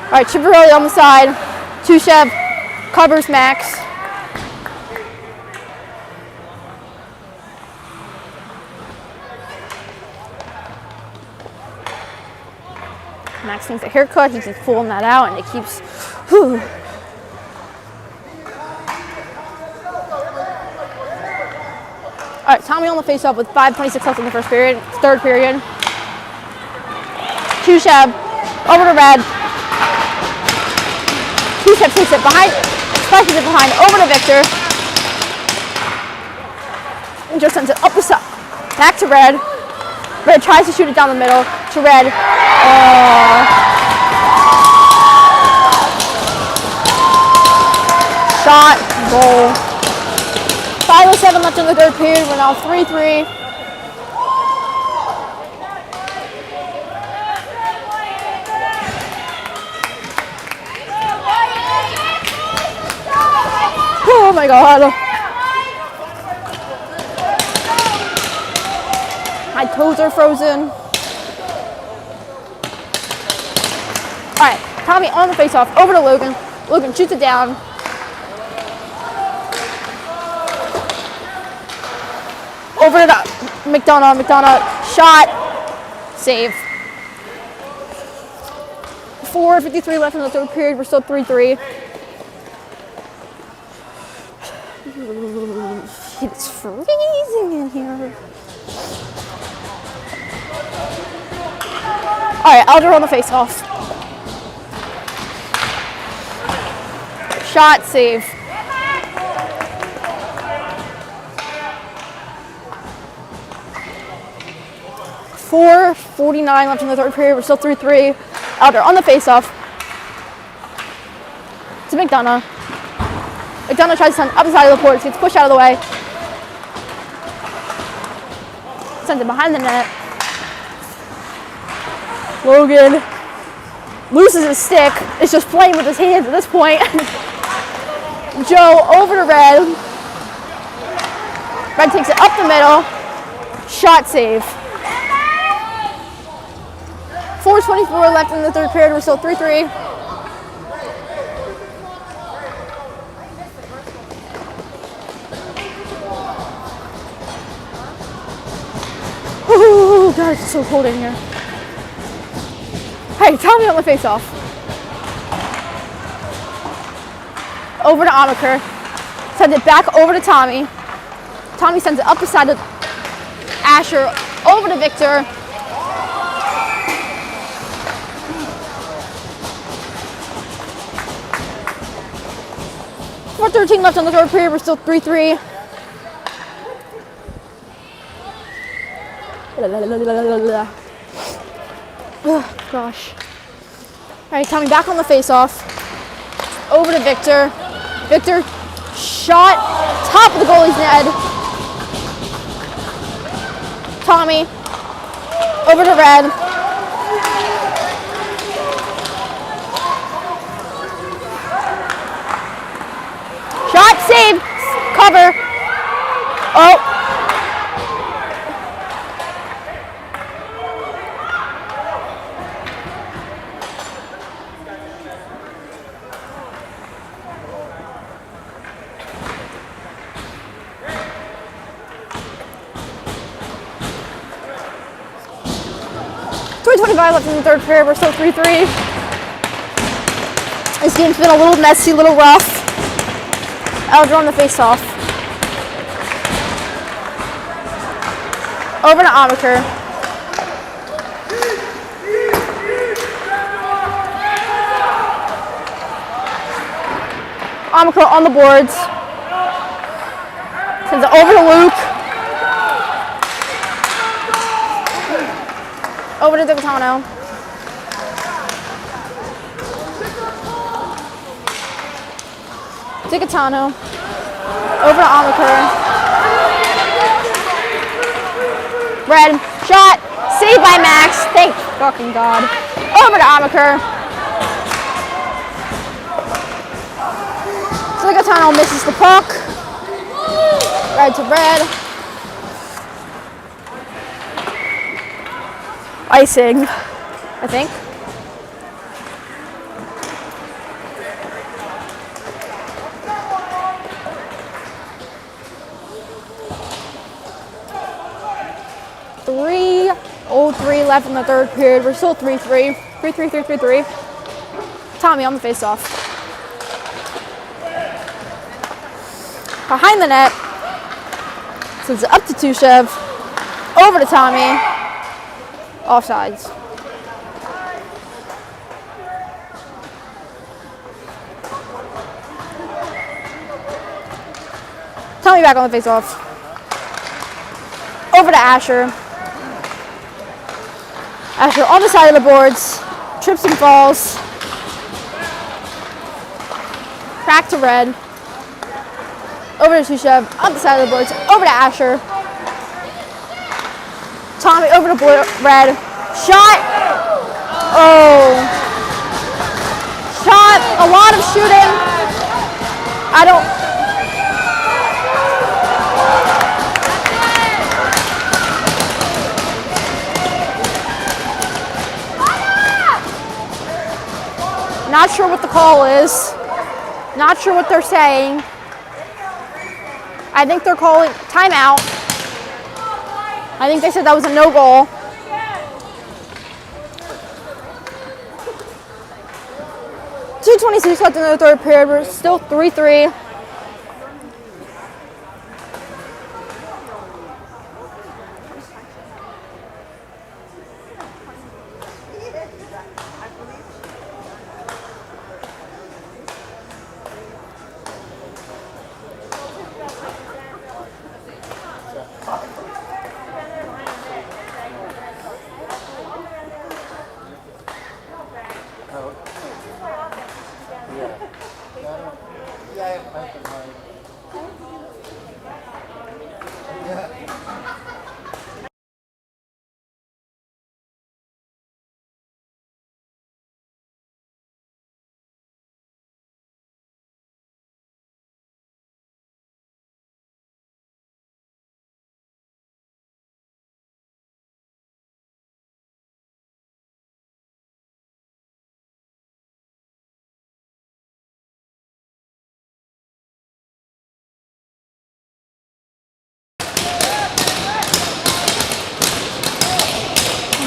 All right, Chivarelli on the side. Tushev covers Max. Max needs a haircut. He keeps pulling that out, and it keeps. Whew. All right, Tommy on the face-off with 5:26 left in the third period. Tushev over to Red. Tushev takes it behind, spikes it behind, over to Victor. And just sends it up the side, back to Red. Red tries to shoot it down the middle to Red. Shot, goal. 5:07 left in the third period. We're now 3-3. Oh my God. My toes are frozen. All right, Tommy on the face-off, over to Logan. Logan shoots it down. Over to McDonough. McDonough shot, save. 4:53 left in the third period. We're still 3-3. It's freezing in here. All right, Elder on the face-off. Shot, save. .449 left in the third period. We're still 3-3. Elder on the face-off. To McDonough. McDonough tries to send up the side of the court. Gets pushed out of the way. Sends it behind the net. Logan loses his stick. Is just playing with his hands at this point. Joe over to Red. Red takes it up the middle. Shot, save. 4:24 left in the third period. We're still 3-3. Oh, God, it's so cold in here. Hey, Tommy on the face-off. Over to Amaker. Sends it back over to Tommy. Tommy sends it up the side of Asher. Over to Victor. We're 13 left on the third period. We're still 3-3. Oh, gosh. All right, Tommy back on the face-off. Over to Victor. Victor, shot, top of the goalie's net. Tommy, over to Red. Shot, save, cover. Oh. .25 left in the third period. We're still 3-3. This game's been a little messy, a little rough. Elder on the face-off. Over to Amaker. Amaker on the boards. Sends it over to Luke. Over to Divitano. Divitano. Over to Amaker. Red. Shot. Saved by Max. Thank fucking God. Over to Amaker. Divitano misses the puck. Red to Red. Icing, I think. .303 left in the third period. We're still 3-3. 3-3. Tommy on the face-off. Behind the net. Sends it up to Tushev. Over to Tommy. Offsides. Tommy back on the face-off. Over to Asher. Asher on the side of the boards. Trips and falls. Back to Red. Over to Tushev. On the side of the boards. Over to Asher. Tommy over to Red. Shot. Oh. Shot. A lot of shooting. I don't. Not sure what the call is. Not sure what they're saying. I think they're calling timeout. I think they said that was a no goal. .226 left in the third period. We're still 3-3.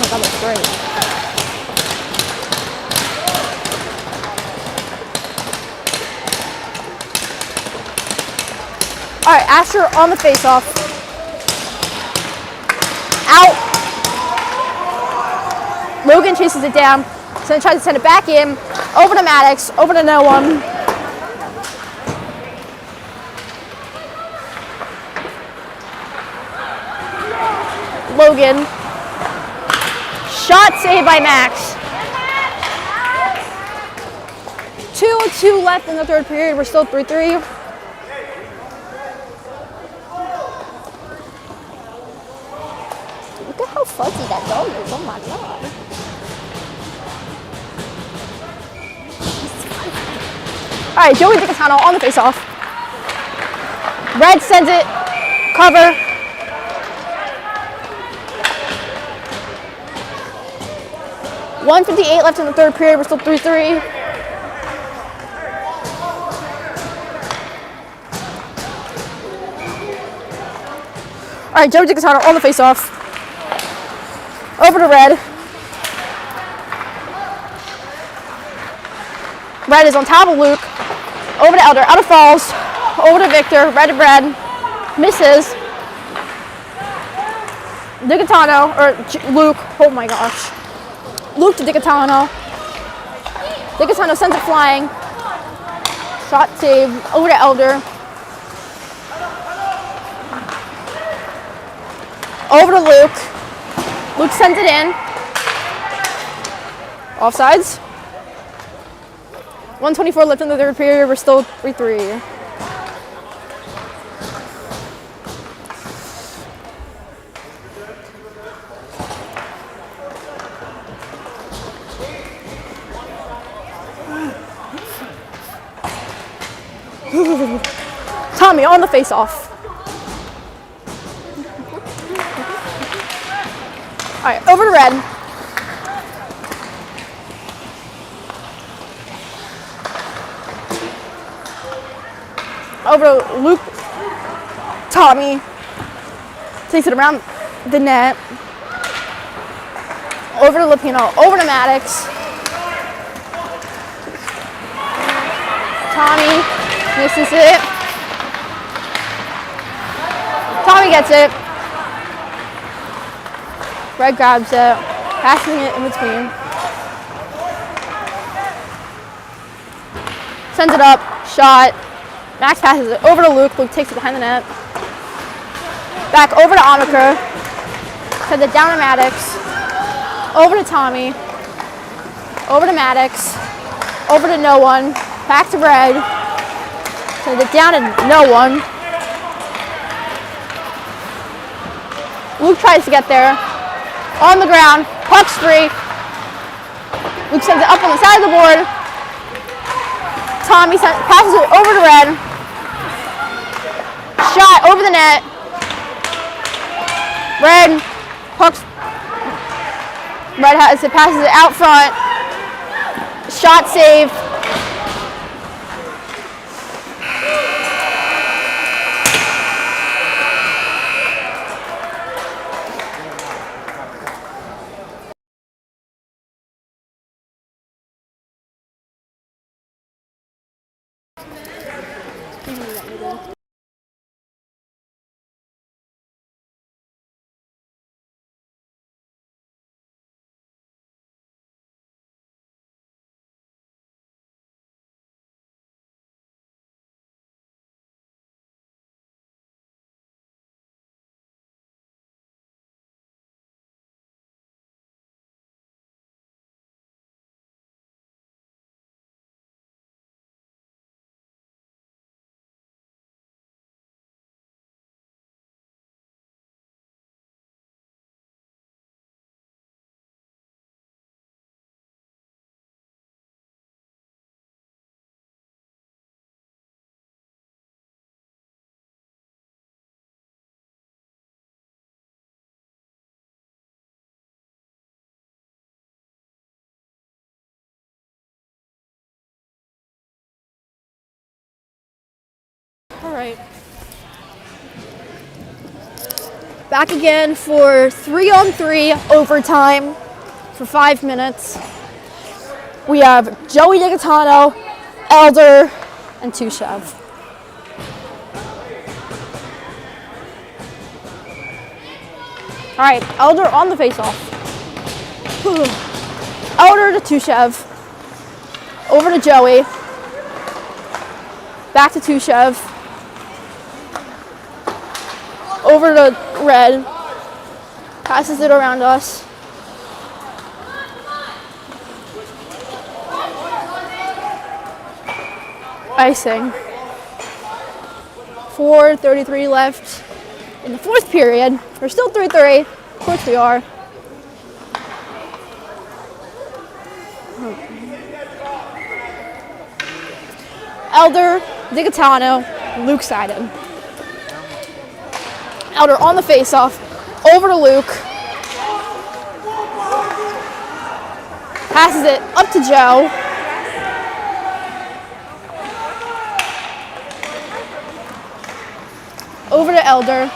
That looks great. All right, Asher on the face-off. Out. Logan chases it down. So tries to send it back in. Over to Maddox. Over to no one. Logan. Shot saved by Max. 2:02 left in the third period. We're still 3-3. Look at how fuzzy that dog is. Oh my god. All right, Joey Dicatano on the faceoff. Red sends it. Cover. .158 left in the third period. We're still 3-3. All right, Joey Dicatano on the faceoff. Over to Red. Red is on top of Luke. Over to Elder. Out of falls. Over to Victor. Red to Red. Misses. Dicatano, or Luke. Oh my gosh. Luke to Dicatano. Dicatano sends it flying. Shot save. Over to Elder. Over to Luke. Luke sends it in. Offsides. 1:24 left in the third period. We're still 3-3. Tommy on the face-off. All right, over to Red. Over to Luke. Tommy takes it around the net. Over to Lapino. Over to Maddox. Tommy misses it. Tommy gets it. Red grabs it, passing it in between. Sends it up, shot. Max passes it over to Luke. Luke takes it behind the net. Back over to Amaker. Sends it down to Maddox. Over to Tommy. Over to Maddox. Over to no one. Back to Red. Sends it down to no one. Luke tries to get there. On the ground, puck's free. Luke sends it up on the side of the board. Tommy passes it over to Red. Shot over the net. Red, puck's. Red has it, passes it out front. Shot save. All right. Back again for 3-on-3 overtime for 5 minutes. We have Joey Dicatano, Elder, and Tushev. All right, Elder on the faceoff. Elder to Tushev. Over to Joey. Back to Tushev. Over to Red. Passes it around us. icing. 4:33 left in the fourth period. We're still 3-3. Of course we are. Elder, Digatano, Luke Seiden. Elder on the face-off, over to Luke. Passes it up to Joe. Over to Elder.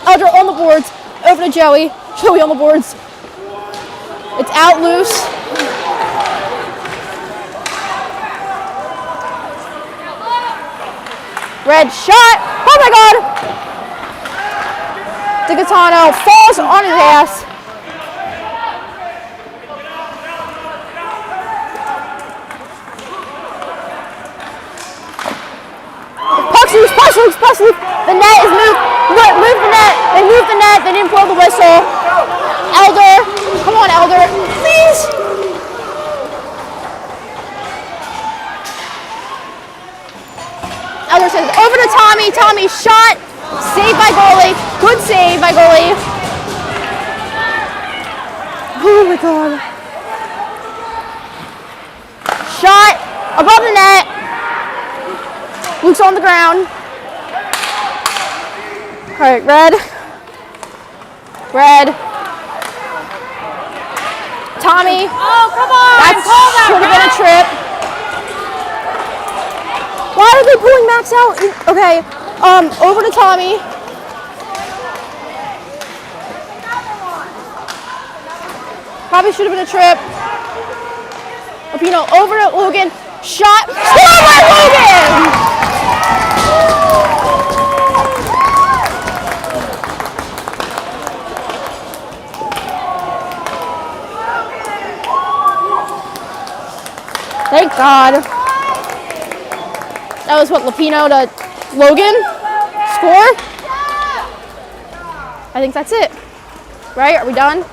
Elder on the boards, over to Joey. Joey on the boards. It's out loose. Red shot. Oh my God. Digatano falls on his ass. Puck's loose. The net is moved. Move the net. They moved the net. They didn't blow the whistle. Elder. Come on, Elder. Please. Elder says over to Tommy. Tommy shot. Saved by goalie. Good save by goalie. Oh my God. Shot above the net. Luke's on the ground. All right, red. Tommy. Oh, come on. That should have been a trip. Why are they pulling Max out? Okay, over to Tommy. Probably should have been a trip. Opino over to Logan. Shot. Score by Logan! Thank God. That was what, Lapino to Logan? Score? I think that's it. Right? Are we done?